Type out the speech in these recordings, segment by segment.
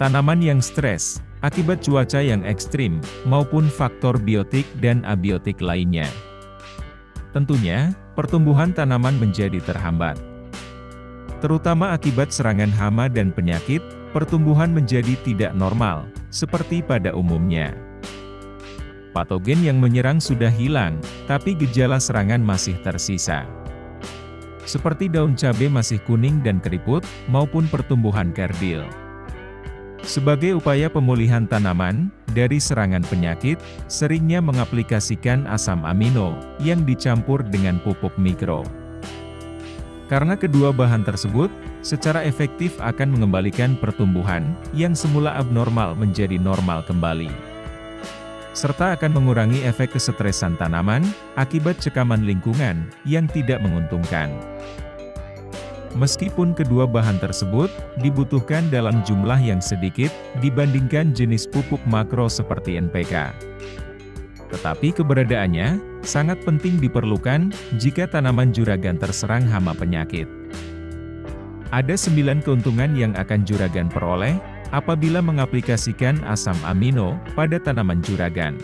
Tanaman yang stres, akibat cuaca yang ekstrim, maupun faktor biotik dan abiotik lainnya. Tentunya, pertumbuhan tanaman menjadi terhambat. Terutama akibat serangan hama dan penyakit, pertumbuhan menjadi tidak normal, seperti pada umumnya. Patogen yang menyerang sudah hilang, tapi gejala serangan masih tersisa. Seperti daun cabai masih kuning dan keriput, maupun pertumbuhan kerdil. Sebagai upaya pemulihan tanaman dari serangan penyakit, seringnya mengaplikasikan asam amino yang dicampur dengan pupuk mikro. Karena kedua bahan tersebut, secara efektif akan mengembalikan pertumbuhan yang semula abnormal menjadi normal kembali. Serta akan mengurangi efek kesetresan tanaman akibat cekaman lingkungan yang tidak menguntungkan. Meskipun kedua bahan tersebut dibutuhkan dalam jumlah yang sedikit dibandingkan jenis pupuk makro seperti NPK. Tetapi keberadaannya sangat penting diperlukan jika tanaman juragan terserang hama penyakit. Ada 9 keuntungan yang akan juragan peroleh apabila mengaplikasikan asam amino pada tanaman juragan.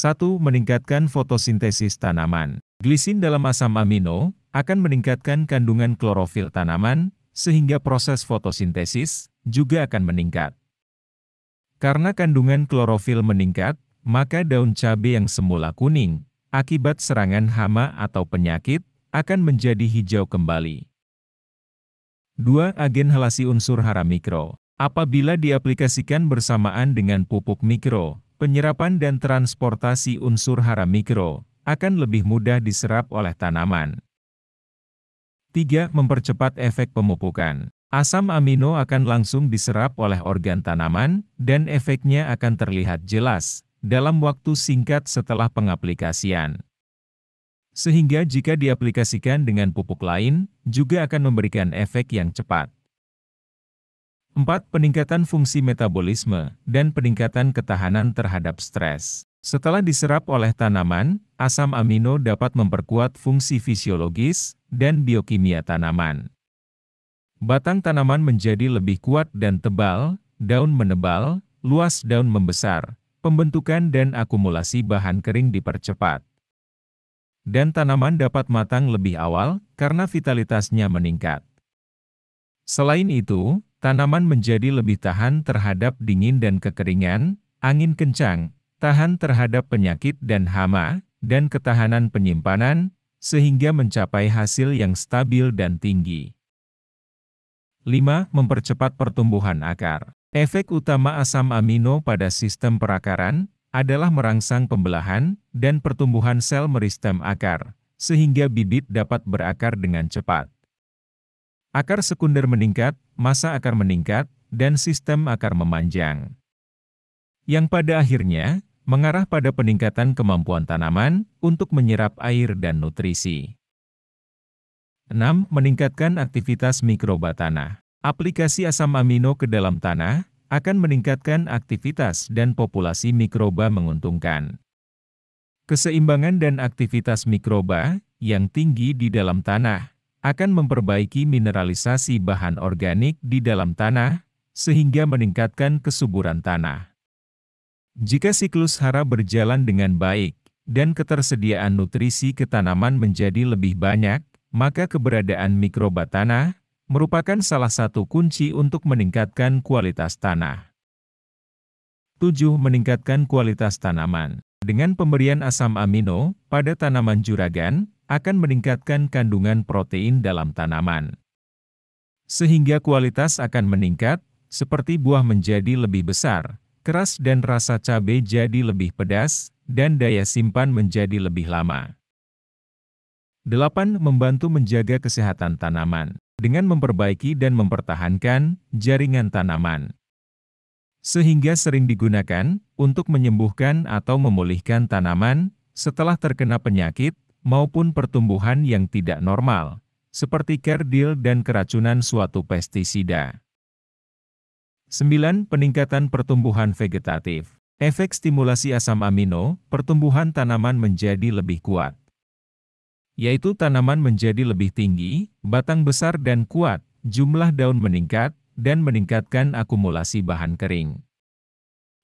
Satu, meningkatkan fotosintesis tanaman. Glisin dalam asam amino akan meningkatkan kandungan klorofil tanaman, sehingga proses fotosintesis juga akan meningkat. Karena kandungan klorofil meningkat, maka daun cabai yang semula kuning, akibat serangan hama atau penyakit, akan menjadi hijau kembali. 2. Agen halasi unsur hara mikro. Apabila diaplikasikan bersamaan dengan pupuk mikro, penyerapan dan transportasi unsur hara mikro akan lebih mudah diserap oleh tanaman. 3. Mempercepat efek pemupukan. Asam amino akan langsung diserap oleh organ tanaman, dan efeknya akan terlihat jelas dalam waktu singkat setelah pengaplikasian. Sehingga jika diaplikasikan dengan pupuk lain, juga akan memberikan efek yang cepat. 4. Peningkatan fungsi metabolisme dan peningkatan ketahanan terhadap stres. Setelah diserap oleh tanaman, asam amino dapat memperkuat fungsi fisiologis dan biokimia tanaman. Batang tanaman menjadi lebih kuat dan tebal, daun menebal, luas daun membesar, pembentukan dan akumulasi bahan kering dipercepat. Dan tanaman dapat matang lebih awal karena vitalitasnya meningkat. Selain itu, tanaman menjadi lebih tahan terhadap dingin dan kekeringan, angin kencang, tahan terhadap penyakit dan hama, dan ketahanan penyimpanan, sehingga mencapai hasil yang stabil dan tinggi. 5. Mempercepat pertumbuhan akar. Efek utama asam amino pada sistem perakaran adalah merangsang pembelahan dan pertumbuhan sel meristem akar, sehingga bibit dapat berakar dengan cepat. Akar sekunder meningkat, massa akar meningkat, dan sistem akar memanjang. Yang pada akhirnya mengarah pada peningkatan kemampuan tanaman untuk menyerap air dan nutrisi. 6. Meningkatkan aktivitas mikroba tanah. Aplikasi asam amino ke dalam tanah akan meningkatkan aktivitas dan populasi mikroba menguntungkan. Keseimbangan dan aktivitas mikroba yang tinggi di dalam tanah akan memperbaiki mineralisasi bahan organik di dalam tanah, sehingga meningkatkan kesuburan tanah. Jika siklus hara berjalan dengan baik, dan ketersediaan nutrisi ke tanaman menjadi lebih banyak, maka keberadaan mikroba tanah merupakan salah satu kunci untuk meningkatkan kualitas tanah. 7. Meningkatkan kualitas tanaman. Dengan pemberian asam amino pada tanaman juragan, akan meningkatkan kandungan protein dalam tanaman. Sehingga kualitas akan meningkat, seperti buah menjadi lebih besar, keras dan rasa cabai jadi lebih pedas, dan daya simpan menjadi lebih lama. 8. Membantu menjaga kesehatan tanaman, dengan memperbaiki dan mempertahankan jaringan tanaman. Sehingga sering digunakan untuk menyembuhkan atau memulihkan tanaman setelah terkena penyakit maupun pertumbuhan yang tidak normal, seperti kerdil dan keracunan suatu pestisida. 9. Peningkatan pertumbuhan vegetatif. Efek stimulasi asam amino, pertumbuhan tanaman menjadi lebih kuat. Yaitu tanaman menjadi lebih tinggi, batang besar dan kuat, jumlah daun meningkat, dan meningkatkan akumulasi bahan kering.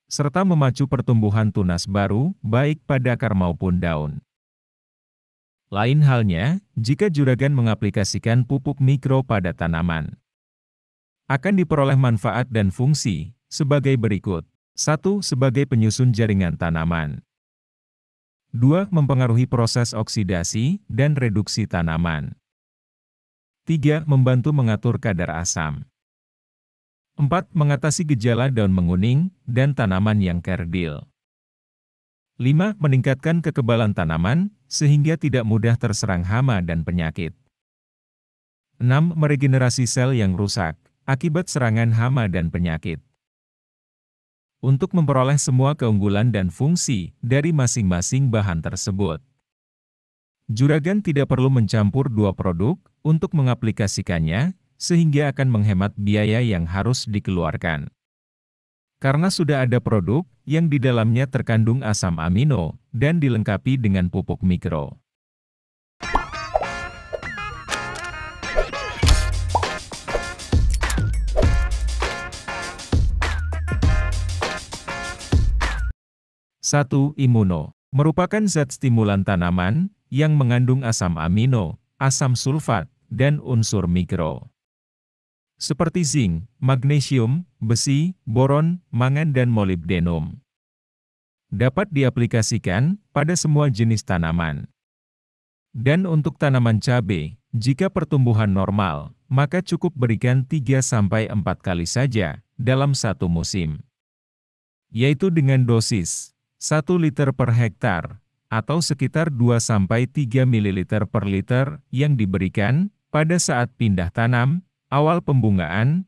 Serta memacu pertumbuhan tunas baru, baik pada akar maupun daun. Lain halnya, jika juragan mengaplikasikan pupuk mikro pada tanaman. Akan diperoleh manfaat dan fungsi, sebagai berikut. 1. Sebagai penyusun jaringan tanaman. 2. Mempengaruhi proses oksidasi dan reduksi tanaman. 3. Membantu mengatur kadar asam. 4. Mengatasi gejala daun menguning dan tanaman yang kerdil. 5. Meningkatkan kekebalan tanaman, sehingga tidak mudah terserang hama dan penyakit. 6. Meregenerasi sel yang rusak, akibat serangan hama dan penyakit. Untuk memperoleh semua keunggulan dan fungsi dari masing-masing bahan tersebut, juragan tidak perlu mencampur dua produk untuk mengaplikasikannya, sehingga akan menghemat biaya yang harus dikeluarkan. Karena sudah ada produk yang di dalamnya terkandung asam amino dan dilengkapi dengan pupuk mikro. Satu, Imuno, merupakan zat stimulan tanaman yang mengandung asam amino, asam sulfat, dan unsur mikro. Seperti zinc, magnesium, besi, boron, mangan dan molibdenum. Dapat diaplikasikan pada semua jenis tanaman. Dan untuk tanaman cabai, jika pertumbuhan normal, maka cukup berikan 3-4 kali saja dalam satu musim. Yaitu dengan dosis 1 liter per hektar, atau sekitar 2-3 ml per liter yang diberikan pada saat pindah tanam, awal pembungaan,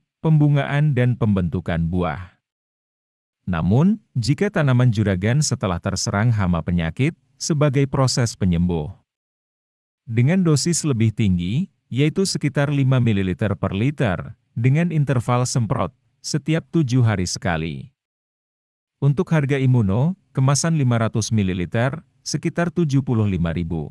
dan pembentukan buah. Namun, jika tanaman juragan setelah terserang hama penyakit, sebagai proses penyembuh. Dengan dosis lebih tinggi, yaitu sekitar 5 ml per liter, dengan interval semprot, setiap 7 hari sekali. Untuk harga Imuno, kemasan 500 ml, sekitar Rp75.000.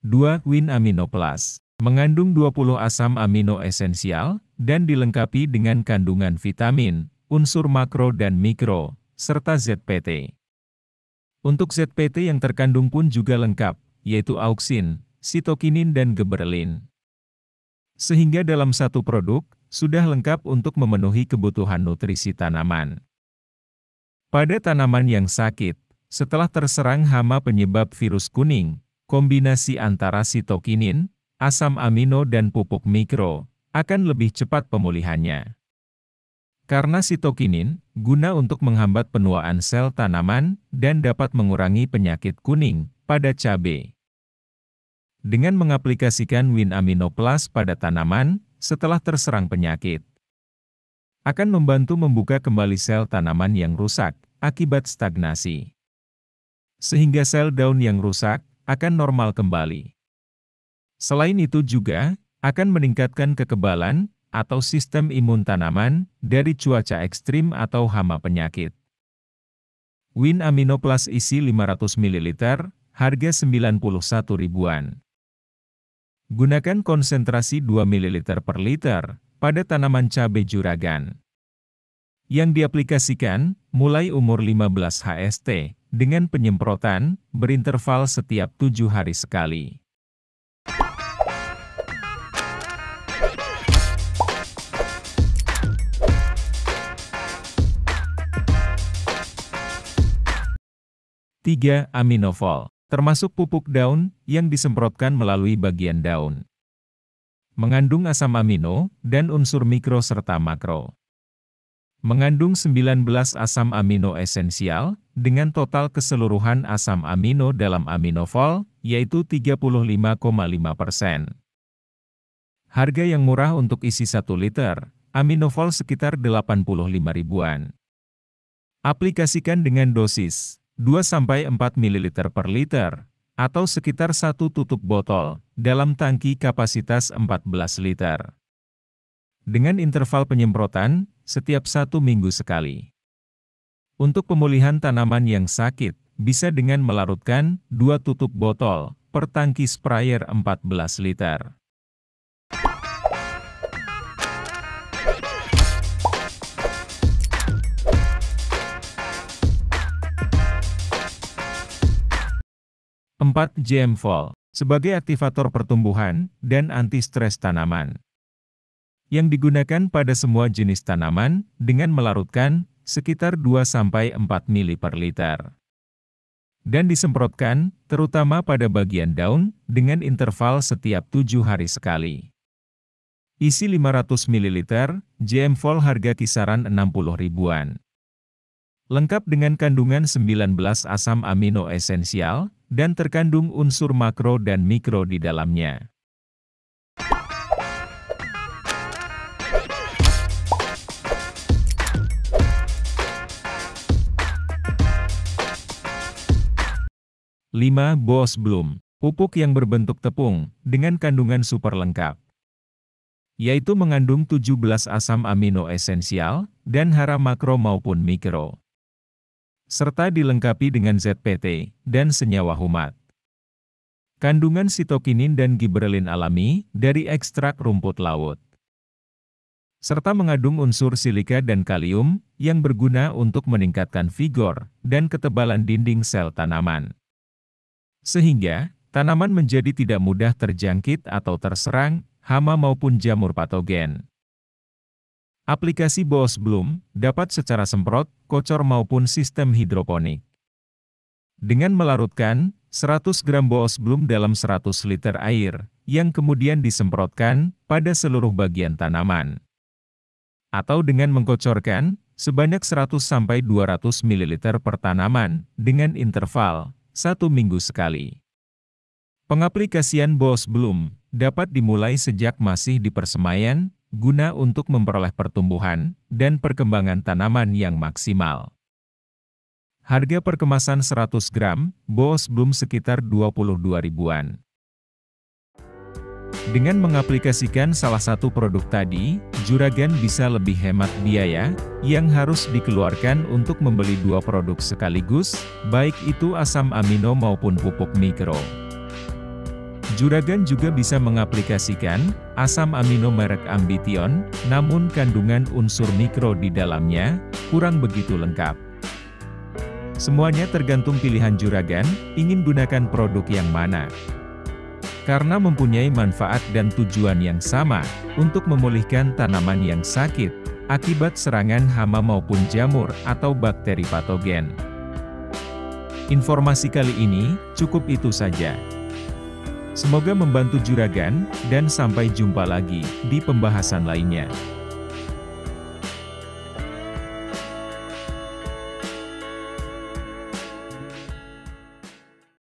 Dua, Win Amino Plus. Mengandung 20 asam amino esensial, dan dilengkapi dengan kandungan vitamin, unsur makro dan mikro, serta ZPT. Untuk ZPT yang terkandung pun juga lengkap, yaitu auksin, sitokinin dan geberlin. Sehingga dalam satu produk, sudah lengkap untuk memenuhi kebutuhan nutrisi tanaman. Pada tanaman yang sakit, setelah terserang hama penyebab virus kuning, kombinasi antara sitokinin, asam amino dan pupuk mikro, akan lebih cepat pemulihannya. Karena sitokinin, guna untuk menghambat penuaan sel tanaman, dan dapat mengurangi penyakit kuning pada cabai. Dengan mengaplikasikan Win Amino Plus pada tanaman, setelah terserang penyakit, akan membantu membuka kembali sel tanaman yang rusak, akibat stagnasi. Sehingga sel daun yang rusak, akan normal kembali. Selain itu juga, akan meningkatkan kekebalan, atau sistem imun tanaman, dari cuaca ekstrim atau hama penyakit. Win Amino Plus isi 500 ml, harga Rp91.000-an. Gunakan konsentrasi 2 ml per liter, pada tanaman cabai juragan. Yang diaplikasikan, mulai umur 15 HST, dengan penyemprotan, berinterval setiap 7 hari sekali. Tiga, Aminofol, termasuk pupuk daun yang disemprotkan melalui bagian daun. Mengandung asam amino dan unsur mikro serta makro. Mengandung 19 asam amino esensial, dengan total keseluruhan asam amino dalam Aminofol, yaitu 35,5%. Harga yang murah untuk isi 1 liter, Aminofol sekitar Rp85.000-an. Aplikasikan dengan dosis 2-4 ml per liter, atau sekitar 1 tutup botol, dalam tangki kapasitas 14 liter. Dengan interval penyemprotan, setiap 1 minggu sekali. Untuk pemulihan tanaman yang sakit, bisa dengan melarutkan 2 tutup botol per tangki sprayer 14 liter. GM-Vol sebagai aktivator pertumbuhan dan anti-stres tanaman, yang digunakan pada semua jenis tanaman dengan melarutkan sekitar 2-4 ml per liter. Dan disemprotkan, terutama pada bagian daun, dengan interval setiap 7 hari sekali. Isi 500 ml, GM-Vol harga kisaran 60 ribuan. Lengkap dengan kandungan 19 asam amino esensial, dan terkandung unsur makro dan mikro di dalamnya. Boss Bloom, pupuk yang berbentuk tepung, dengan kandungan super lengkap. Yaitu mengandung 17 asam amino esensial, dan hara makro maupun mikro. Serta dilengkapi dengan ZPT, dan senyawa humat. Kandungan sitokinin dan giberelin alami, dari ekstrak rumput laut. Serta mengandung unsur silika dan kalium, yang berguna untuk meningkatkan vigor, dan ketebalan dinding sel tanaman. Sehingga, tanaman menjadi tidak mudah terjangkit atau terserang, hama maupun jamur patogen. Aplikasi Boss Bloom dapat secara semprot, kocor maupun sistem hidroponik. Dengan melarutkan 100 gram Boss Bloom dalam 100 liter air, yang kemudian disemprotkan pada seluruh bagian tanaman. Atau dengan mengkocorkan sebanyak 100-200 ml per tanaman dengan interval 1 minggu sekali. Pengaplikasian Boss Bloom dapat dimulai sejak masih di persemaian, guna untuk memperoleh pertumbuhan dan perkembangan tanaman yang maksimal. Harga per kemasan 100 gram, Boss Bloom sekitar 22 ribuan. Dengan mengaplikasikan salah satu produk tadi, juragan bisa lebih hemat biaya, yang harus dikeluarkan untuk membeli 2 produk sekaligus, baik itu asam amino maupun pupuk mikro. Juragan juga bisa mengaplikasikan asam amino merek Ambition, namun kandungan unsur mikro di dalamnya kurang begitu lengkap. Semuanya tergantung pilihan juragan, ingin gunakan produk yang mana. Karena mempunyai manfaat dan tujuan yang sama, untuk memulihkan tanaman yang sakit, akibat serangan hama maupun jamur atau bakteri patogen. Informasi kali ini, cukup itu saja. Semoga membantu juragan, dan sampai jumpa lagi di pembahasan lainnya.